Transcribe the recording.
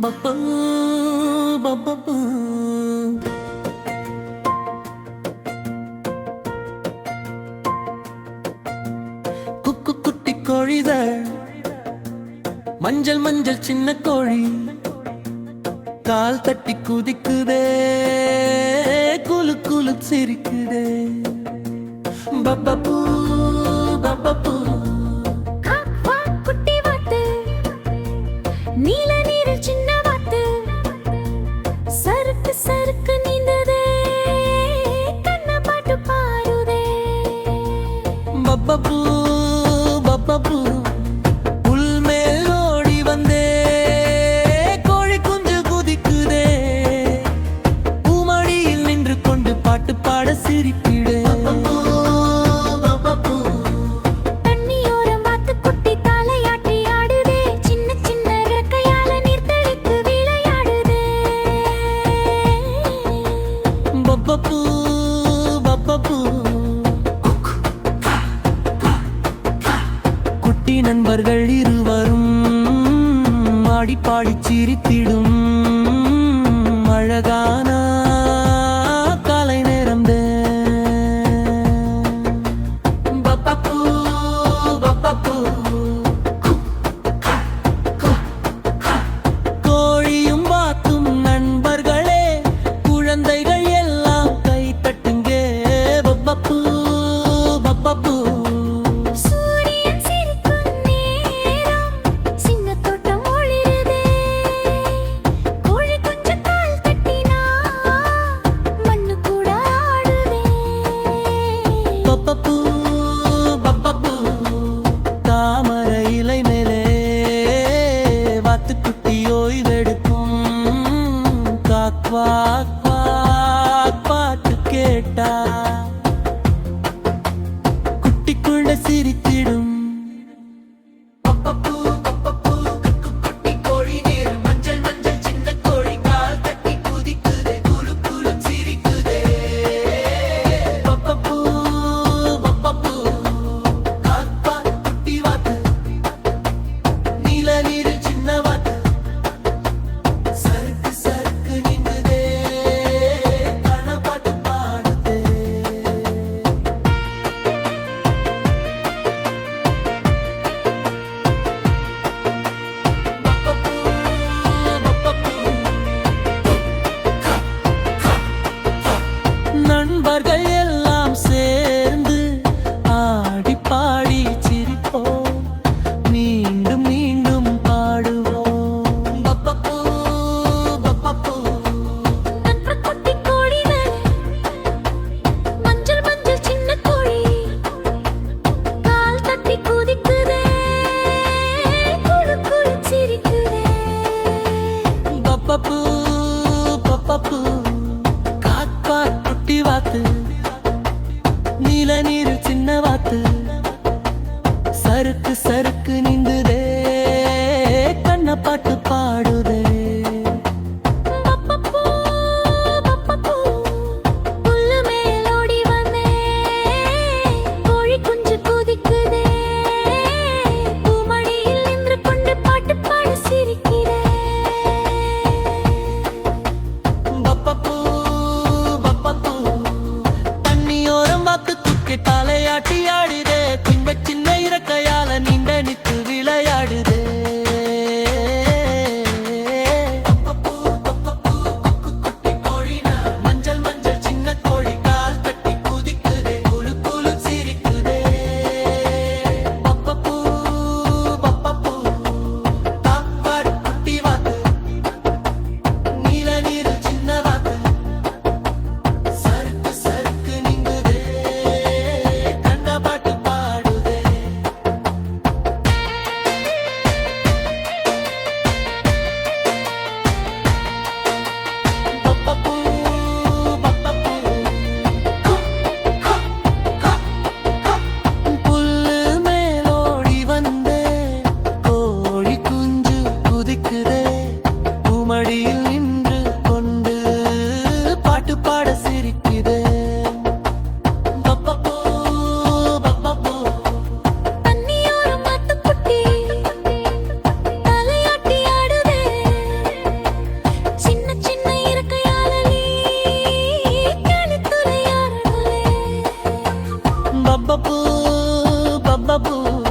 பப்பு பப்பு குக்கு குட்டி கோழிதழ் மஞ்சள் மஞ்சள் சின்ன கோழி கால் தட்டி குதிக்குதே குலு குலு சிரிக்குதே பப்பு பப்பு சருக்கு நீந்ததே கண்ண பாட்டு பாடுதே பப்பு பப்பு புல் மேல் ஓடி வந்தே கோழி குஞ்சு குதிக்குதே பூமடியில் நின்று கொண்டு பாட்டு பாட சிரிப்பிடே பப்பு பப்பு குட்டி நண்பர்கள் இருவரும் ஆடி பாடி சிரித்திடும் அழகான காலை நேரம் பப்பு பப்பு கோழியும் பார்த்தும் நண்பர்களே குழந்தைகள் சூரியன் சிரிக்கும் நேரம் சின்ன தோட்டம் ஒளிருதே கோழி கொஞ்சம் கால் தட்டினா மண்ணு கூட ஆடுதே பப்பு பப்பு தாமரை இலை மேலே வாத்து குட்டி ஓய்வெடுக்கும் காக்வாக் பாட்டு கேட்டா குட்டிக்குள்ள சிரித்திடும் குட்டி கோழி நீர் மஞ்சள் மஞ்சள் சின்ன கோழி கால் தட்டி குதிக்குதே குலு குலு சிரிக்குதே பப்பு பப்பு காப்பா குட்டி வாத்து நீல நீரில் சின்ன வாத்து சருக்கு சருக்கு நின்றுதே கண்ண பாட்டு பாடுதே நண்பர்கள் எல்லாம் சேர்ந்து ஆடி பாடி சிரிப்போம் மீண்டும் மீண்டும் பாடுவோம் பப்பு நண்பர் குட்டி கோழிகள் மஞ்சள் மஞ்சள் சின்ன கோழி கால் தட்டி குதிக்குதே குலு குலு சிரிக்குதே பப்பு பப்பு காக்கா குட்டி வாத்து நீல நீர் சின்ன வாத்து சருக்கு சருக்கு நின்றுதே கண்ண பாட்டு பாடுதே பப்பு புல்லு மேல் ஓடி வந்தே கோழி குஞ்சு குதிக்குதே பூமடியில் நின்று கொண்டு பாட்டு பாட சிரிக்கிறே பப்பு தண்ணியோரம் வாத்து குக்கி தலையாட்டி ஆடுதே திம்ப சின்ன இறக்கையால நீண்ட நித்து விளையாடுதே பபு